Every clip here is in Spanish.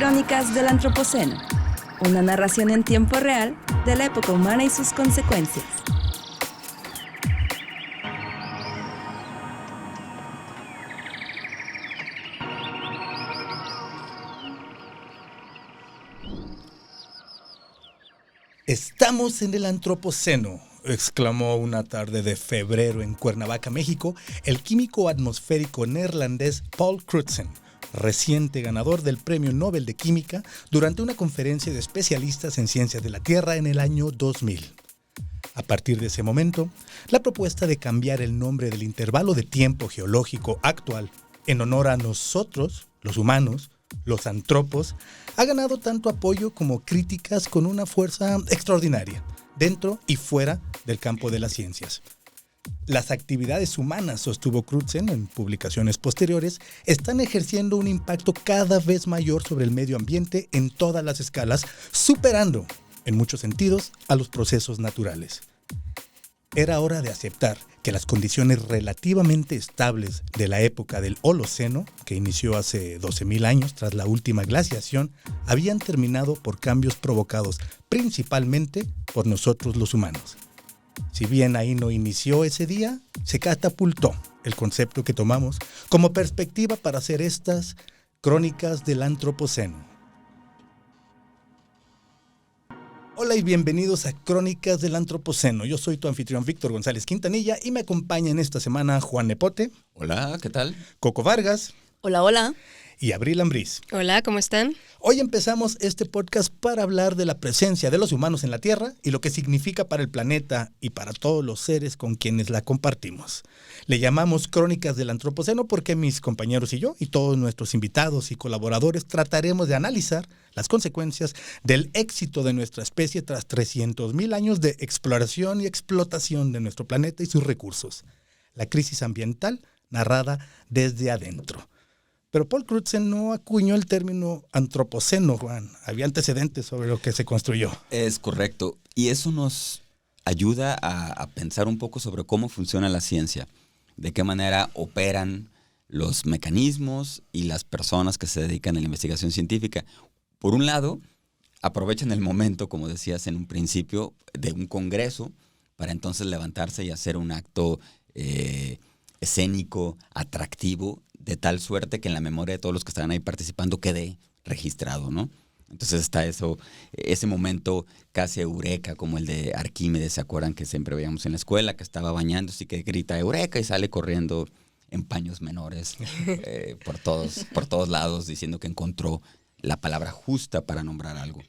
Crónicas del Antropoceno, una narración en tiempo real de la época humana y sus consecuencias. Estamos en el Antropoceno, exclamó una tarde de febrero en Cuernavaca, México, el químico atmosférico neerlandés Paul Crutzen, reciente ganador del Premio Nobel de Química durante una conferencia de especialistas en ciencias de la Tierra en el año 2000. A partir de ese momento, la propuesta de cambiar el nombre del intervalo de tiempo geológico actual en honor a nosotros, los humanos, los antropos, ha ganado tanto apoyo como críticas con una fuerza extraordinaria, dentro y fuera del campo de las ciencias. Las actividades humanas, sostuvo Crutzen en publicaciones posteriores, están ejerciendo un impacto cada vez mayor sobre el medio ambiente en todas las escalas, superando, en muchos sentidos, a los procesos naturales. Era hora de aceptar que las condiciones relativamente estables de la época del Holoceno, que inició hace 12.000 años tras la última glaciación, habían terminado por cambios provocados principalmente por nosotros los humanos. Si bien ahí no inició ese día, se catapultó el concepto que tomamos como perspectiva para hacer estas crónicas del Antropoceno. Hola y bienvenidos a Crónicas del Antropoceno. Yo soy tu anfitrión Víctor González Quintanilla y me acompaña en esta semana Juan Nepote. Hola, ¿qué tal? Coco Vargas. Hola, hola. Y Abril Ambriz. Hola, ¿cómo están? Hoy empezamos este podcast para hablar de la presencia de los humanos en la Tierra y lo que significa para el planeta y para todos los seres con quienes la compartimos. Le llamamos Crónicas del Antropoceno porque mis compañeros y yo y todos nuestros invitados y colaboradores trataremos de analizar las consecuencias del éxito de nuestra especie tras 300.000 años de exploración y explotación de nuestro planeta y sus recursos. La crisis ambiental narrada desde adentro. Pero Paul Crutzen no acuñó el término antropoceno, Juan. Había antecedentes sobre lo que se construyó. Es correcto. Y eso nos ayuda a pensar un poco sobre cómo funciona la ciencia, de qué manera operan los mecanismos y las personas que se dedican a la investigación científica. Por un lado, aprovechan el momento, como decías en un principio, de un congreso para entonces levantarse y hacer un acto escénico, atractivo, de tal suerte que en la memoria de todos los que estaban ahí participando quede registrado, ¿no? Entonces está eso, ese momento casi eureka, como el de Arquímedes, ¿se acuerdan que siempre veíamos en la escuela? Que estaba bañándose y que grita eureka y sale corriendo en paños menores por todos lados diciendo que encontró la palabra justa para nombrar algo.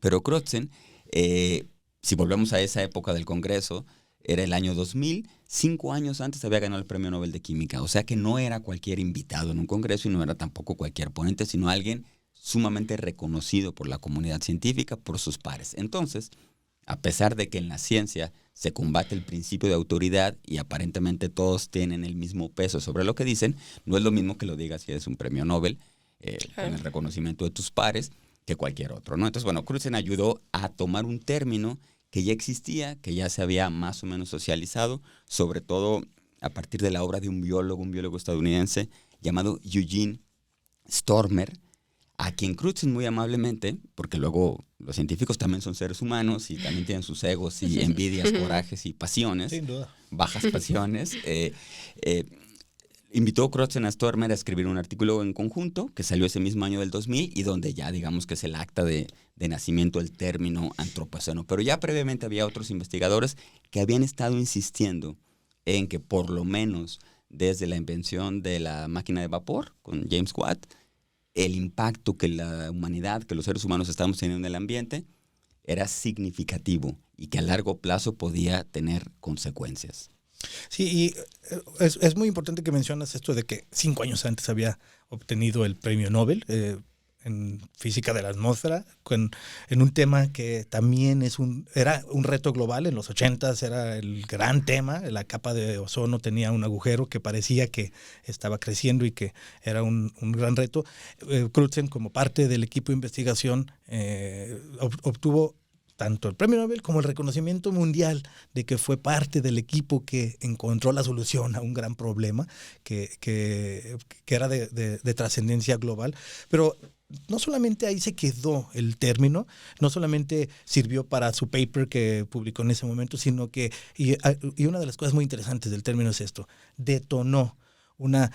Pero Crutzen, si volvemos a esa época del Congreso, era el año 2000, 5 años antes había ganado el Premio Nobel de Química. O sea que no era cualquier invitado en un congreso y no era tampoco cualquier ponente, sino alguien sumamente reconocido por la comunidad científica, por sus pares. Entonces, a pesar de que en la ciencia se combate el principio de autoridad y aparentemente todos tienen el mismo peso sobre lo que dicen, no es lo mismo que lo digas si eres un premio Nobel, con el reconocimiento de tus pares, que cualquier otro, ¿no? Entonces, bueno, Crutzen ayudó a tomar un término que ya existía, que ya se había más o menos socializado, sobre todo a partir de la obra de un biólogo estadounidense llamado Eugene Stormer, a quien Crutzen muy amablemente, porque luego los científicos también son seres humanos y también tienen sus egos y envidias, corajes y pasiones, sin duda, bajas pasiones, invitó Crutzen a Stormer a escribir un artículo en conjunto que salió ese mismo año del 2000 y donde ya digamos que es el acta de nacimiento del término antropoceno. Pero ya previamente había otros investigadores que habían estado insistiendo en que por lo menos desde la invención de la máquina de vapor con James Watt, el impacto que la humanidad, que los seres humanos estamos teniendo en el ambiente era significativo y que a largo plazo podía tener consecuencias. Sí, y es muy importante que mencionas esto de que 5 años antes había obtenido el premio Nobel en física de la atmósfera, en un tema que también era un reto global. En los 80s era el gran tema. La capa de ozono tenía un agujero que parecía que estaba creciendo y que era un gran reto. Crutzen, como parte del equipo de investigación, obtuvo tanto el premio Nobel como el reconocimiento mundial de que fue parte del equipo que encontró la solución a un gran problema que era de trascendencia global. Pero no solamente ahí se quedó el término, no solamente sirvió para su paper que publicó en ese momento, sino que, y una de las cosas muy interesantes del término es esto, detonó una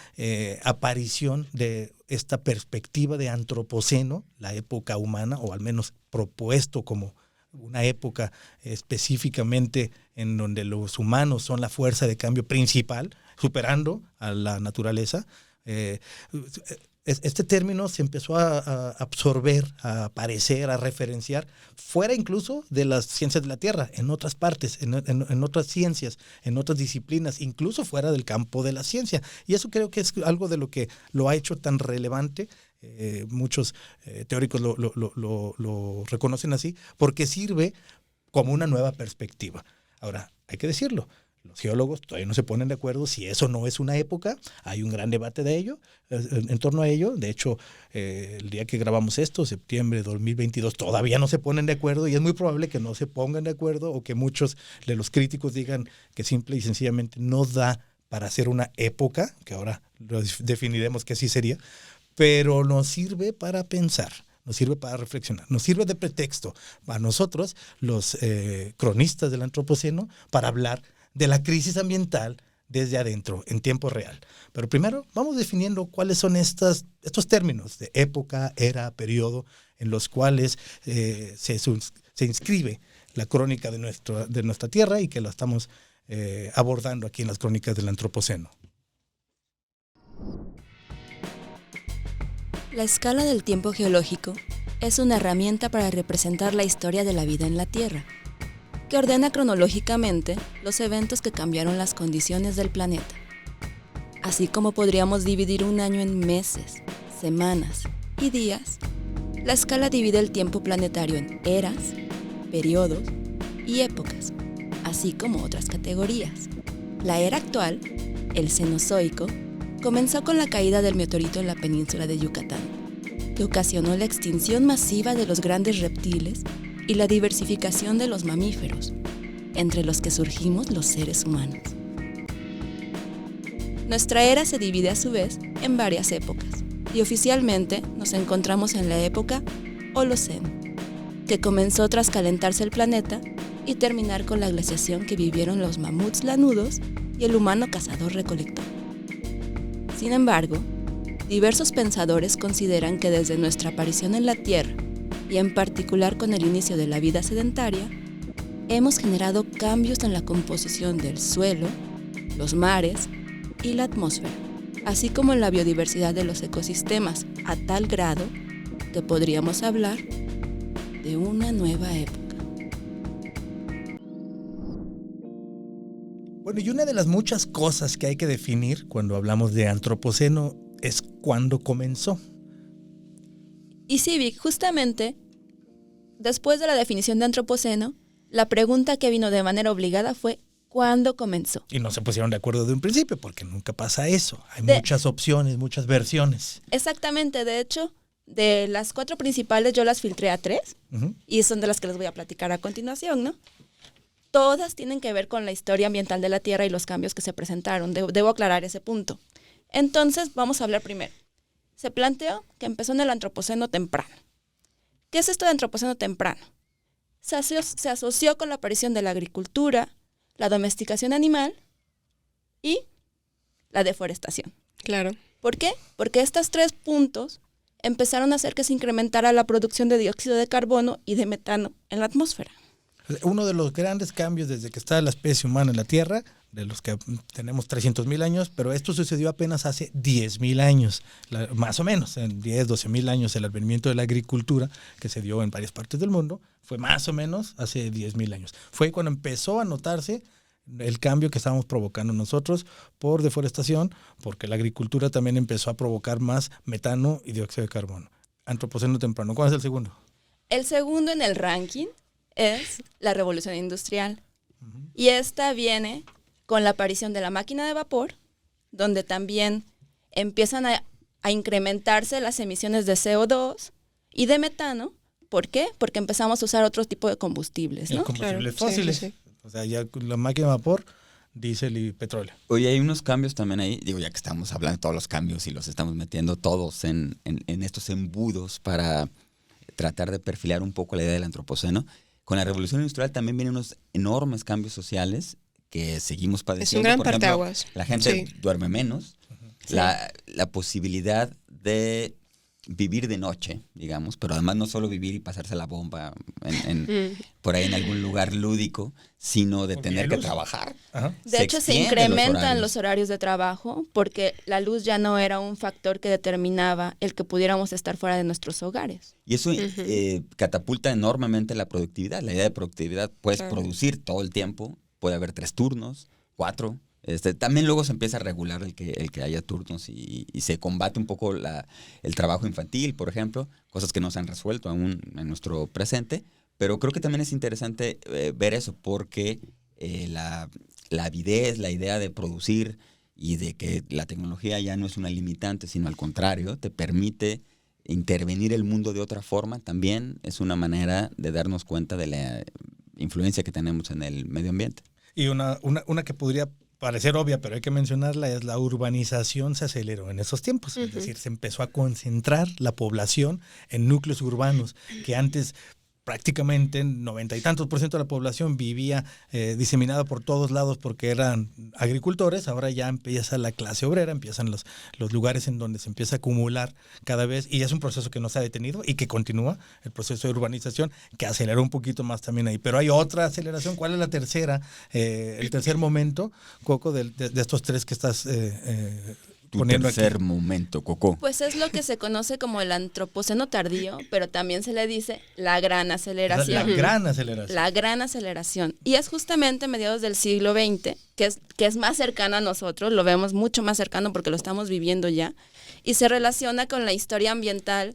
aparición de esta perspectiva de antropoceno, la época humana, o al menos propuesto como una época específicamente en donde los humanos son la fuerza de cambio principal, superando a la naturaleza. Este término se empezó a absorber, a aparecer, a referenciar, fuera incluso de las ciencias de la Tierra, en otras partes, en otras ciencias, en otras disciplinas, incluso fuera del campo de la ciencia. Y eso creo que es algo de lo que lo ha hecho tan relevante. Muchos teóricos lo reconocen así, porque sirve como una nueva perspectiva. Ahora, hay que decirlo, los geólogos todavía no se ponen de acuerdo si eso no es una época. Hay un gran debate de ello, en torno a ello. De hecho, el día que grabamos esto, septiembre de 2022, todavía no se ponen de acuerdo y es muy probable que no se pongan de acuerdo o que muchos de los críticos digan que simple y sencillamente no da para hacer una época, que ahora lo definiremos que así sería, pero nos sirve para pensar. Nos sirve para reflexionar, nos sirve de pretexto a nosotros, los cronistas del Antropoceno, para hablar de la crisis ambiental desde adentro, en tiempo real. Pero primero vamos definiendo cuáles son estos términos de época, era, periodo, en los cuales se inscribe la crónica de nuestra tierra y que la estamos abordando aquí en las crónicas del Antropoceno. La escala del tiempo geológico es una herramienta para representar la historia de la vida en la Tierra, que ordena cronológicamente los eventos que cambiaron las condiciones del planeta. Así como podríamos dividir un año en meses, semanas y días, la escala divide el tiempo planetario en eras, periodos y épocas, así como otras categorías. La era actual, el Cenozoico, comenzó con la caída del meteorito en la península de Yucatán, que ocasionó la extinción masiva de los grandes reptiles y la diversificación de los mamíferos, entre los que surgimos los seres humanos. Nuestra era se divide a su vez en varias épocas, y oficialmente nos encontramos en la época Holoceno, que comenzó tras calentarse el planeta y terminar con la glaciación que vivieron los mamuts lanudos y el humano cazador-recolector. Sin embargo, diversos pensadores consideran que desde nuestra aparición en la Tierra, y en particular con el inicio de la vida sedentaria, hemos generado cambios en la composición del suelo, los mares y la atmósfera, así como en la biodiversidad de los ecosistemas, a tal grado que podríamos hablar de una nueva época. Bueno, y una de las muchas cosas que hay que definir cuando hablamos de Antropoceno es cuándo comenzó. Y sí, Vic, justamente, después de la definición de Antropoceno, la pregunta que vino de manera obligada fue ¿cuándo comenzó? Y no se pusieron de acuerdo de un principio, porque nunca pasa eso. Hay muchas opciones, muchas versiones. Exactamente, de hecho, de las 4 principales yo las filtré a 3, y son de las que les voy a platicar a continuación, ¿no? Todas tienen que ver con la historia ambiental de la Tierra y los cambios que se presentaron. Debo aclarar ese punto. Entonces, vamos a hablar primero. Se planteó que empezó en el Antropoceno temprano. ¿Qué es esto de Antropoceno temprano? Se asoció con la aparición de la agricultura, la domesticación animal y la deforestación. Claro. ¿Por qué? Porque estos 3 puntos empezaron a hacer que se incrementara la producción de dióxido de carbono y de metano en la atmósfera. Uno de los grandes cambios desde que está la especie humana en la Tierra, de los que tenemos 300,000 años, pero esto sucedió apenas hace 10,000 años, más o menos, en 10, 12,000 años, el advenimiento de la agricultura, que se dio en varias partes del mundo, fue más o menos hace 10,000 años. Fue cuando empezó a notarse el cambio que estábamos provocando nosotros por deforestación, porque la agricultura también empezó a provocar más metano y dióxido de carbono. Antropoceno temprano. ¿Cuál es el segundo? El segundo en el ranking es la revolución industrial. Y esta viene con la aparición de la máquina de vapor, donde también empiezan a incrementarse las emisiones de CO2 y de metano. ¿Por qué? Porque empezamos a usar otro tipo de combustibles, ¿no? Combustibles Claro. fósiles. Sí. O sea, ya la máquina de vapor diésel y petróleo. Oye, hay unos cambios también ahí, digo, ya que estamos hablando de todos los cambios y los estamos metiendo todos en estos embudos para tratar de perfilar un poco la idea del antropoceno. Con la revolución industrial también vienen unos enormes cambios sociales que seguimos padeciendo. Es un gran Por ejemplo, parteaguas. la gente Sí. duerme menos, Sí. la posibilidad de vivir de noche, digamos, pero además no solo vivir y pasarse la bomba por ahí en algún lugar lúdico, sino de Porque tener hay que luz. trabajar. Ajá. De hecho, se extienden incrementan los horarios de trabajo porque la luz ya no era un factor que determinaba el que pudiéramos estar fuera de nuestros hogares. Y eso catapulta enormemente la productividad. La idea de productividad, puedes Claro. producir todo el tiempo, puede haber 3 turnos, 4. También luego se empieza a regular el que haya turnos y se combate un poco el trabajo infantil, por ejemplo, cosas que no se han resuelto aún en nuestro presente. Pero creo que también es interesante ver eso porque la avidez, la idea de producir y de que la tecnología ya no es una limitante, sino al contrario, te permite intervenir el mundo de otra forma, también es una manera de darnos cuenta de la influencia que tenemos en el medio ambiente. Y una que podría parecer obvia, pero hay que mencionarla, es la urbanización se aceleró en esos tiempos. Es decir, se empezó a concentrar la población en núcleos urbanos que antes prácticamente 90 y tantos % de la población vivía diseminada por todos lados porque eran agricultores. Ahora ya empieza la clase obrera, empiezan los lugares en donde se empieza a acumular cada vez, y es un proceso que no se ha detenido y que continúa, el proceso de urbanización, que aceleró un poquito más también ahí. Pero hay otra aceleración. ¿Cuál es la tercera? El tercer momento, Coco, de estos tres que estás Tu poniendo tercer aquí. momento, Coco. Pues es lo que se conoce como el antropoceno tardío, pero también se le dice la gran La aceleración. gran aceleración. La gran aceleración. Y es justamente a mediados del siglo XX, que es más cercano a nosotros, lo vemos mucho más cercano porque lo estamos viviendo ya, y se relaciona con la historia ambiental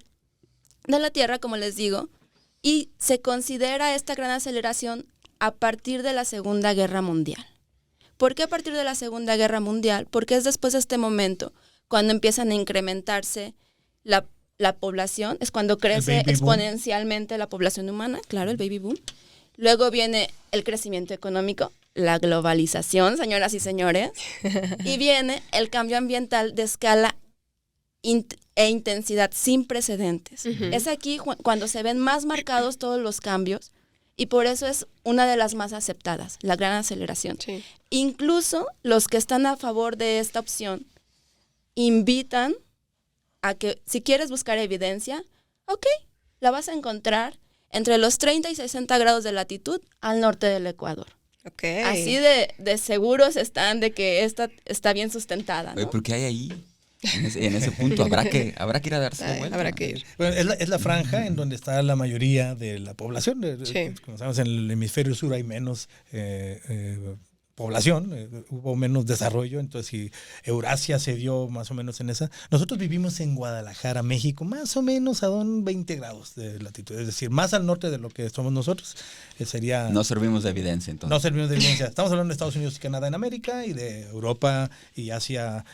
de la Tierra, como les digo, y se considera esta gran aceleración a partir de la Segunda Guerra Mundial. ¿Por qué a partir de la Segunda Guerra Mundial? Porque es después de este momento cuando empiezan a incrementarse la población, es cuando crece baby boom. exponencialmente la población humana, claro, el baby boom. Luego viene el crecimiento económico, la globalización, señoras y señores, y viene el cambio ambiental de escala e intensidad sin precedentes. Es aquí cuando se ven más marcados todos los cambios, y por eso es una de las más aceptadas, la gran aceleración. Sí. Incluso los que están a favor de esta opción invitan a que si quieres buscar evidencia, ok, la vas a encontrar entre los 30 y 60 grados de latitud al norte del Ecuador. Okay. Así de seguros están de que esta está bien sustentada, Oye, ¿no? ¿por qué hay ahí? En ese punto habrá que ir a darse la Ay, vuelta. habrá que ir. Bueno, es la franja en donde está la mayoría de la población. Sí. Como sabemos, en el hemisferio sur hay menos población, hubo menos desarrollo, entonces si Eurasia se dio más o menos en esa. Nosotros vivimos en Guadalajara, México, más o menos a 20 grados de latitud, es decir, más al norte de lo que somos nosotros. Sería... No servimos de evidencia, entonces. No servimos de evidencia. Estamos hablando de Estados Unidos y Canadá en América y de Europa y Asia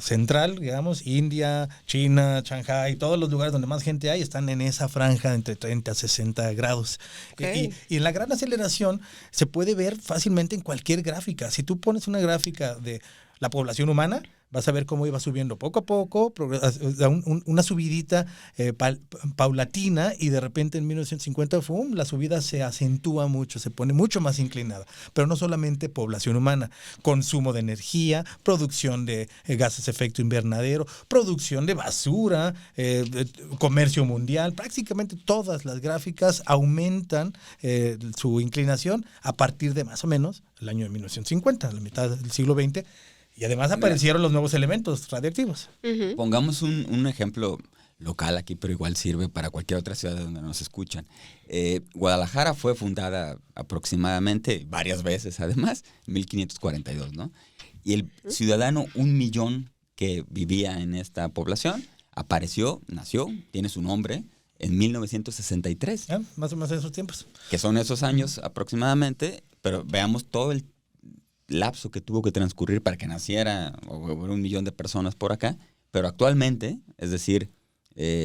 central, digamos, India, China, Shanghái, todos los lugares donde más gente hay están en esa franja de entre 30 a 60 grados. Okay. Y en la gran aceleración se puede ver fácilmente en cualquier gráfica. Si tú pones una gráfica de la población humana, vas a ver cómo iba subiendo poco a poco, una subidita paulatina, y de repente en 1950 la subida se acentúa mucho, se pone mucho más inclinada. Pero no solamente población humana, consumo de energía, producción de gases de efecto invernadero, producción de basura, comercio mundial, prácticamente todas las gráficas aumentan su inclinación a partir de más o menos el año de 1950, la mitad del siglo XX. Y además aparecieron los nuevos elementos radiactivos. Pongamos un ejemplo local aquí, pero igual sirve para cualquier otra ciudad donde nos escuchan. Guadalajara fue fundada aproximadamente, varias veces además, en 1542, ¿no? Y el ciudadano 1 millón que vivía en esta población nació, tiene su nombre, en 1963. Más o menos en esos tiempos. Que son esos años aproximadamente, pero veamos todo el lapso que tuvo que transcurrir para que naciera o 1 millón de personas por acá, pero actualmente, es decir,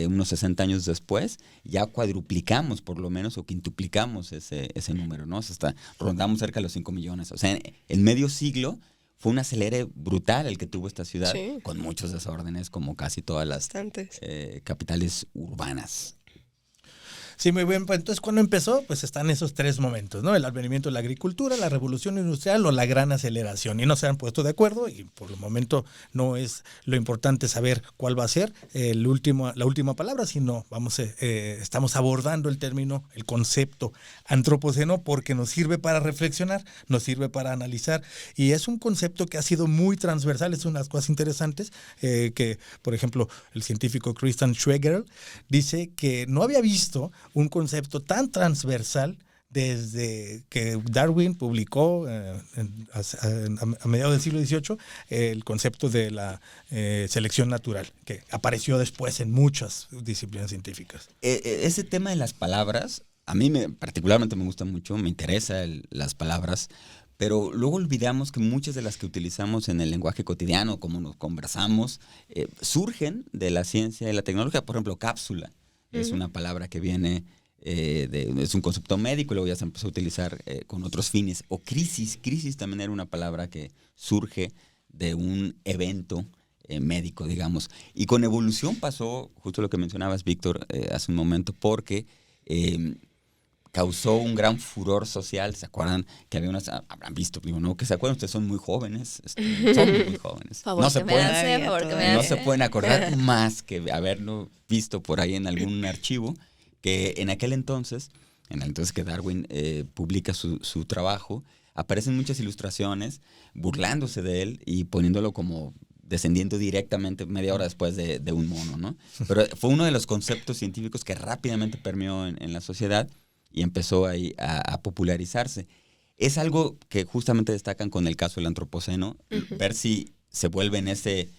unos 60 años después, ya cuadruplicamos por lo menos o quintuplicamos ese número, ¿no? O sea, rondamos cerca de los 5 millones. O sea, en medio siglo fue un acelere brutal el que tuvo esta ciudad, sí, con muchos desórdenes, como casi todas las capitales urbanas. Sí, muy bien. Pues entonces, cuando empezó, pues están esos tres momentos, ¿no? El advenimiento de la agricultura, la revolución industrial o la gran aceleración. Y no se han puesto de acuerdo y por el momento no es lo importante saber cuál va a ser la última palabra, sino estamos abordando el término, el concepto antropoceno porque nos sirve para reflexionar, nos sirve para analizar y es un concepto que ha sido muy transversal. Es unas cosas interesantes que, por ejemplo, el científico Christian Schweigel dice que no había visto un concepto tan transversal desde que Darwin publicó a mediados del siglo XVIII el concepto de la selección natural, que apareció después en muchas disciplinas científicas. Ese tema de las palabras, a mí particularmente me gusta mucho, me interesan las palabras, pero luego olvidamos que muchas de las que utilizamos en el lenguaje cotidiano, como nos conversamos, surgen de la ciencia y la tecnología. Por ejemplo, cápsula. Es una palabra que viene, es un concepto médico y luego ya se empezó a utilizar con otros fines. O crisis. Crisis también era una palabra que surge de un evento médico, digamos. Y con evolución pasó justo lo que mencionabas, Víctor, hace un momento, porque causó un gran furor social. ¿Se acuerdan que había unas, habrán visto, digo, no, que se acuerdan, ustedes son muy jóvenes, son muy jóvenes. No se pueden acordar más que haberlo visto por ahí en algún archivo, que en aquel entonces que Darwin publica su trabajo, aparecen muchas ilustraciones burlándose de él y poniéndolo como descendiendo directamente media hora después de un mono, ¿no? Pero fue uno de los conceptos científicos que rápidamente permeó en la sociedad y empezó ahí a popularizarse. Es algo que justamente destacan con el caso del antropoceno, ver si se vuelve en ese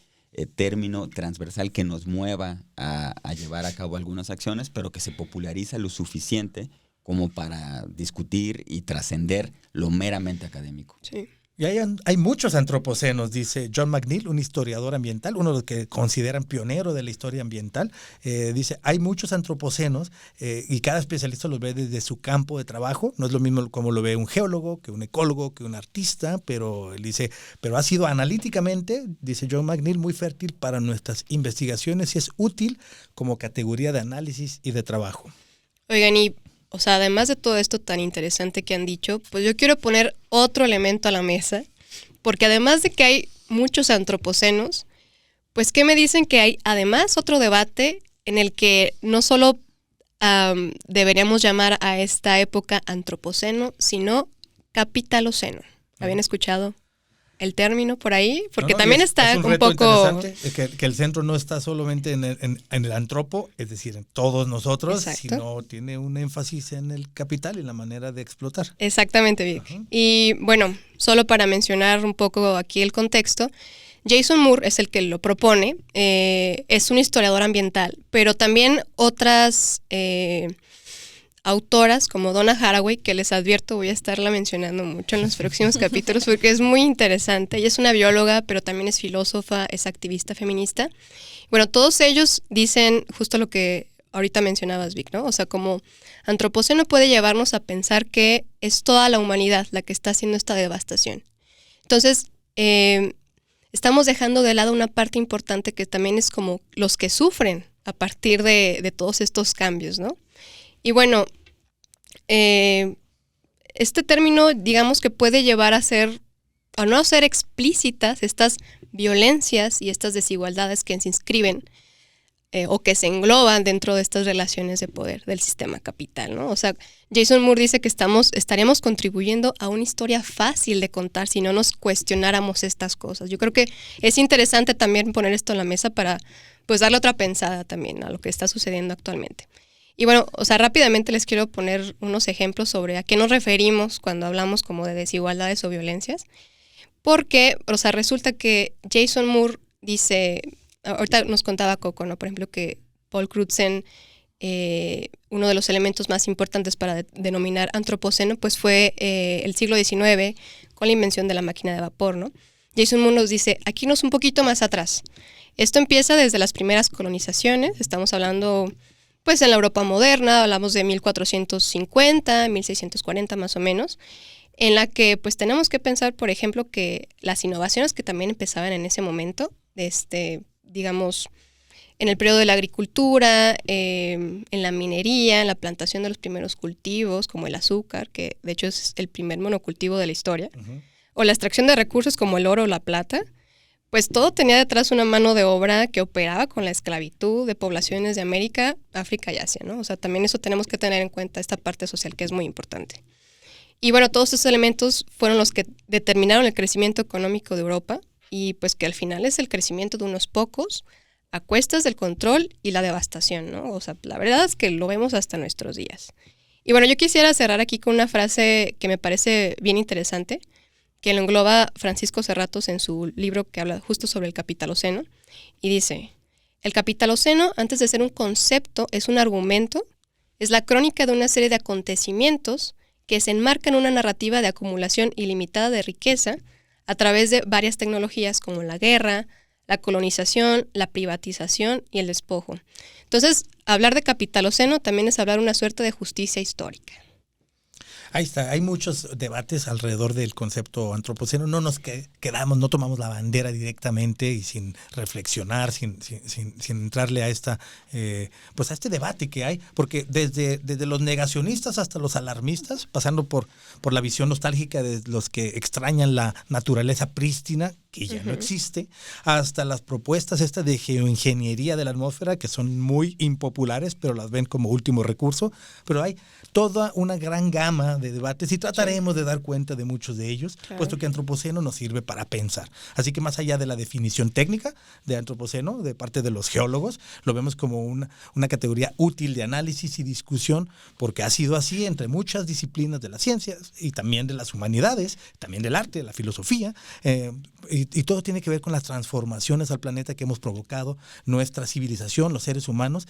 término transversal que nos mueva a llevar a cabo algunas acciones, pero que se populariza lo suficiente como para discutir y trascender lo meramente académico. Sí. Y hay muchos antropocenos, dice John McNeill, un historiador ambiental, uno de los que consideran pionero de la historia ambiental. Dice, hay muchos antropocenos y cada especialista los ve desde su campo de trabajo. No es lo mismo como lo ve un geólogo, que un ecólogo, que un artista, pero él dice, pero ha sido analíticamente, dice John McNeill, muy fértil para nuestras investigaciones y es útil como categoría de análisis y de trabajo. Oigan, o sea, además de todo esto tan interesante que han dicho, pues yo quiero poner otro elemento a la mesa, porque además de que hay muchos antropocenos, pues ¿qué me dicen que hay además otro debate en el que no solo deberíamos llamar a esta época antropoceno, sino capitaloceno? ¿Habían escuchado el término por ahí? Porque también está un poco interesante que el centro no está solamente en el antropo, es decir, en todos nosotros, sino tiene un énfasis en el capital y la manera de explotar. Exactamente, Vic. Y bueno, solo para mencionar un poco aquí el contexto, Jason Moore es el que lo propone, es un historiador ambiental, pero también otras autoras como Donna Haraway, que les advierto voy a estarla mencionando mucho en los próximos capítulos porque es muy interesante. Ella es una bióloga, pero también es filósofa, es activista feminista. Bueno, todos ellos dicen justo lo que ahorita mencionabas, Vic, ¿no? O sea, como antropoceno puede llevarnos a pensar que es toda la humanidad la que está haciendo esta devastación. Entonces, estamos dejando de lado una parte importante que también es como los que sufren a partir de todos estos cambios, ¿no? Y bueno, este término, digamos que puede llevar a no ser explícitas estas violencias y estas desigualdades que se inscriben o que se engloban dentro de estas relaciones de poder del sistema capital, ¿no? O sea, Jason Moore dice que estaríamos contribuyendo a una historia fácil de contar si no nos cuestionáramos estas cosas. Yo creo que es interesante también poner esto en la mesa para pues darle otra pensada también a lo que está sucediendo actualmente. Y bueno, o sea, rápidamente les quiero poner unos ejemplos sobre a qué nos referimos cuando hablamos como de desigualdades o violencias. Porque, o sea, resulta que Jason Moore dice, ahorita nos contaba Coco, ¿no? Por ejemplo, que Paul Crutzen, uno de los elementos más importantes para denominar antropoceno, pues fue el siglo XIX con la invención de la máquina de vapor, ¿no? Jason Moore nos dice, aquí nos un poquito más atrás. Esto empieza desde las primeras colonizaciones, estamos hablando pues en la Europa moderna, hablamos de 1450, 1640 más o menos, en la que pues tenemos que pensar, por ejemplo, que las innovaciones que también empezaban en ese momento, digamos, en el periodo de la agricultura, en la minería, en la plantación de los primeros cultivos, como el azúcar, que de hecho es el primer monocultivo de la historia, o la extracción de recursos como el oro o la plata, pues todo tenía detrás una mano de obra que operaba con la esclavitud de poblaciones de América, África y Asia, ¿no? O sea, también eso tenemos que tener en cuenta, esta parte social que es muy importante. Y bueno, todos esos elementos fueron los que determinaron el crecimiento económico de Europa y pues que al final es el crecimiento de unos pocos a cuestas del control y la devastación, ¿no? O sea, la verdad es que lo vemos hasta nuestros días. Y bueno, yo quisiera cerrar aquí con una frase que me parece bien interesante, que lo engloba Francisco Serratos en su libro que habla justo sobre el Capitaloceno, y dice: el Capitaloceno, antes de ser un concepto, es un argumento, es la crónica de una serie de acontecimientos que se enmarcan en una narrativa de acumulación ilimitada de riqueza a través de varias tecnologías como la guerra, la colonización, la privatización y el despojo. Entonces, hablar de Capitaloceno también es hablar una suerte de justicia histórica. Ahí está, hay muchos debates alrededor del concepto antropoceno. No nos quedamos, no tomamos la bandera directamente y sin reflexionar, sin entrarle a pues a este debate que hay, porque desde los negacionistas hasta los alarmistas, pasando por la visión nostálgica de los que extrañan la naturaleza prístina, que ya no existe, hasta las propuestas estas de geoingeniería de la atmósfera, que son muy impopulares, pero las ven como último recurso. Pero hay toda una gran gama de debates y trataremos de dar cuenta de muchos de ellos, puesto que antropoceno nos sirve para pensar. Así que más allá de la definición técnica de antropoceno, de parte de los geólogos, lo vemos como una categoría útil de análisis y discusión, porque ha sido así entre muchas disciplinas de las ciencias y también de las humanidades, también del arte, de la filosofía, y todo tiene que ver con las transformaciones al planeta que hemos provocado nuestra civilización, los seres humanos,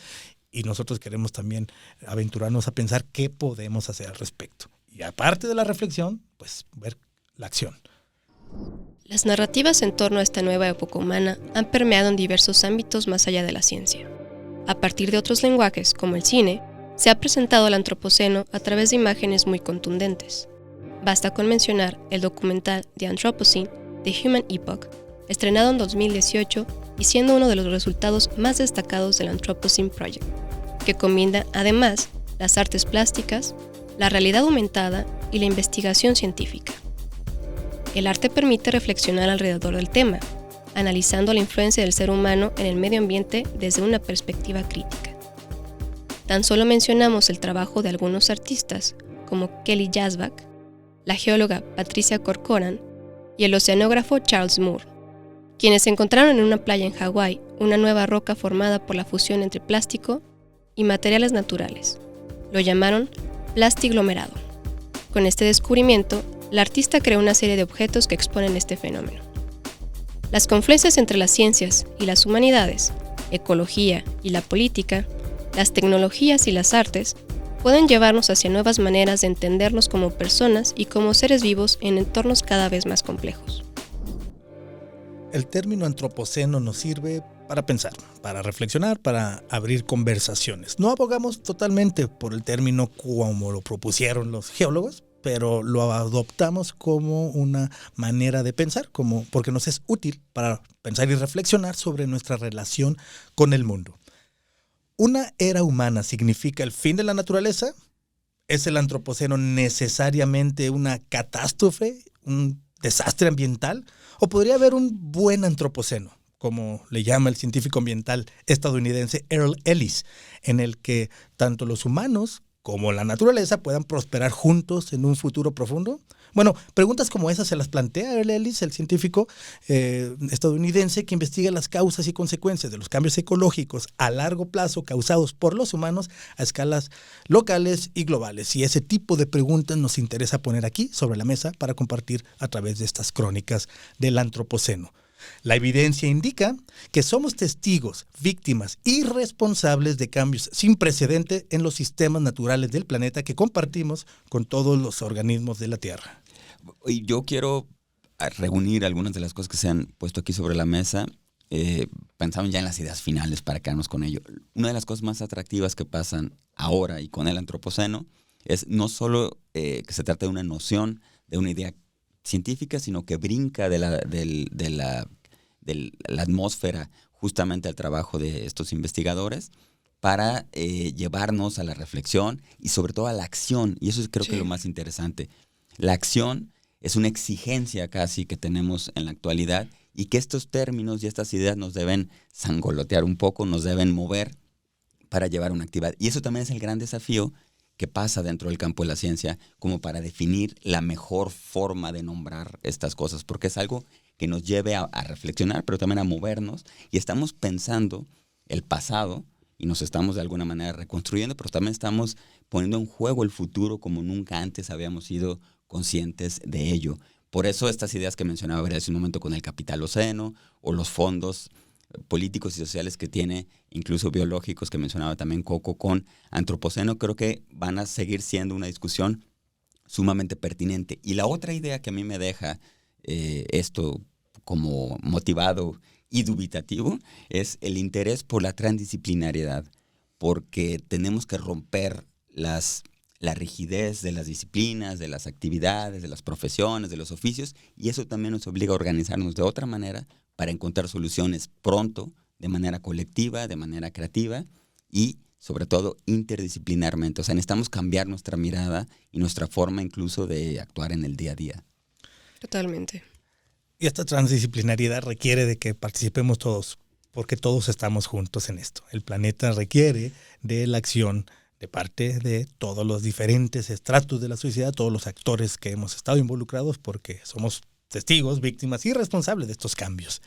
y nosotros queremos también aventurarnos a pensar qué podemos hacer al respecto. Y aparte de la reflexión, pues ver la acción. Las narrativas en torno a esta nueva época humana han permeado en diversos ámbitos más allá de la ciencia. A partir de otros lenguajes, como el cine, se ha presentado el antropoceno a través de imágenes muy contundentes. Basta con mencionar el documental The Anthropocene, The Human Epoch, estrenado en 2018 y siendo uno de los resultados más destacados del Anthropocene Project, que combina además las artes plásticas, la realidad aumentada y la investigación científica. El arte permite reflexionar alrededor del tema, analizando la influencia del ser humano en el medio ambiente desde una perspectiva crítica. Tan solo mencionamos el trabajo de algunos artistas, como Kelly Jasbach, la geóloga Patricia Corcoran y el oceanógrafo Charles Moore, quienes encontraron en una playa en Hawái una nueva roca formada por la fusión entre plástico y materiales naturales. Lo llamaron plastiglomerado. Con este descubrimiento, la artista creó una serie de objetos que exponen este fenómeno. Las confluencias entre las ciencias y las humanidades, ecología y la política, las tecnologías y las artes, pueden llevarnos hacia nuevas maneras de entendernos como personas y como seres vivos en entornos cada vez más complejos. El término antropoceno nos sirve para pensar, para reflexionar, para abrir conversaciones. No abogamos totalmente por el término como lo propusieron los geólogos, pero lo adoptamos como una manera de pensar, porque nos es útil para pensar y reflexionar sobre nuestra relación con el mundo. ¿Una era humana significa el fin de la naturaleza? ¿Es el antropoceno necesariamente una catástrofe, un desastre ambiental? ¿O podría haber un buen antropoceno, como le llama el científico ambiental estadounidense Earl Ellis, en el que tanto los humanos como la naturaleza puedan prosperar juntos en un futuro profundo? Bueno, preguntas como esas se las plantea Earl Ellis, el científico estadounidense que investiga las causas y consecuencias de los cambios ecológicos a largo plazo causados por los humanos a escalas locales y globales. Y ese tipo de preguntas nos interesa poner aquí sobre la mesa para compartir a través de estas crónicas del antropoceno. La evidencia indica que somos testigos, víctimas y responsables de cambios sin precedente en los sistemas naturales del planeta que compartimos con todos los organismos de la Tierra. Y yo quiero reunir algunas de las cosas que se han puesto aquí sobre la mesa pensaron ya en las ideas finales para quedarnos con ello. Una de las cosas más atractivas que pasan ahora y con el Antropoceno es no solo que se trata de una noción, de una idea científica, sino que brinca de la atmósfera justamente al trabajo de estos investigadores para llevarnos a la reflexión y sobre todo a la acción. Y eso es creo que lo más interesante. La acción es una exigencia casi que tenemos en la actualidad y que estos términos y estas ideas nos deben sangolotear un poco, nos deben mover para llevar una actividad. Y eso también es el gran desafío que pasa dentro del campo de la ciencia, como para definir la mejor forma de nombrar estas cosas, porque es algo que nos lleve a reflexionar, pero también a movernos, y estamos pensando el pasado y nos estamos de alguna manera reconstruyendo, pero también estamos poniendo en juego el futuro como nunca antes habíamos sido conscientes de ello. Por eso estas ideas que mencionaba hace un momento con el capitaloceno o los fondos políticos y sociales que tiene, incluso biológicos que mencionaba también Coco con antropoceno, creo que van a seguir siendo una discusión sumamente pertinente. Y la otra idea que a mí me deja esto como motivado y dubitativo es el interés por la transdisciplinariedad, porque tenemos que romper la rigidez de las disciplinas, de las actividades, de las profesiones, de los oficios, y eso también nos obliga a organizarnos de otra manera para encontrar soluciones pronto, de manera colectiva, de manera creativa y sobre todo interdisciplinarmente. O sea, necesitamos cambiar nuestra mirada y nuestra forma incluso de actuar en el día a día. Totalmente. Y esta transdisciplinariedad requiere de que participemos todos, porque todos estamos juntos en esto. El planeta requiere de la acción de parte de todos los diferentes estratos de la sociedad, todos los actores que hemos estado involucrados, porque somos testigos, víctimas y responsables de estos cambios.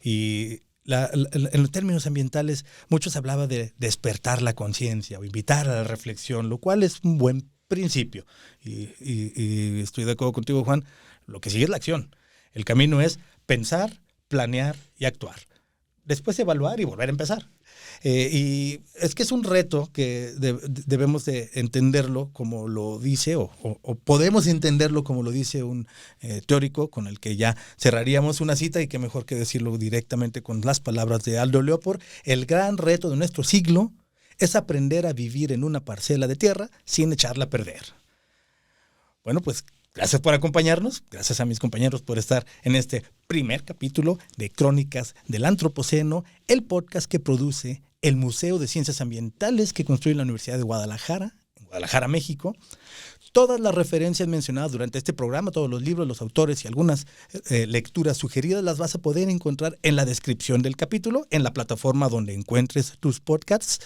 Y en los términos ambientales, muchos hablaban de despertar la conciencia o invitar a la reflexión, lo cual es un buen principio. Y estoy de acuerdo contigo, Juan, lo que sigue es la acción. El camino es pensar, planear y actuar. Después evaluar y volver a empezar. Y es que es un reto que debemos de entenderlo como lo dice, o podemos entenderlo como lo dice un teórico con el que ya cerraríamos una cita, y qué mejor que decirlo directamente con las palabras de Aldo Leopold. El gran reto de nuestro siglo es aprender a vivir en una parcela de tierra sin echarla a perder. Bueno, pues gracias por acompañarnos, gracias a mis compañeros por estar en este primer capítulo de Crónicas del Antropoceno, el podcast que produce el Museo de Ciencias Ambientales que construye la Universidad de Guadalajara, en Guadalajara, México. Todas las referencias mencionadas durante este programa, todos los libros, los autores y algunas lecturas sugeridas las vas a poder encontrar en la descripción del capítulo, en la plataforma donde encuentres tus podcasts.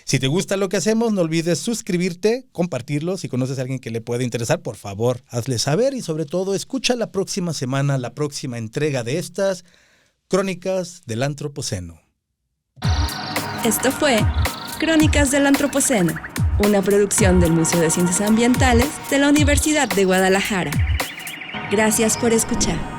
Si te gusta lo que hacemos, no olvides suscribirte, compartirlo. Si conoces a alguien que le puede interesar, por favor, hazle saber. Y sobre todo, escucha la próxima semana, la próxima entrega de estas Crónicas del Antropoceno. Esto fue Crónicas del Antropoceno, una producción del Museo de Ciencias Ambientales de la Universidad de Guadalajara. Gracias por escuchar.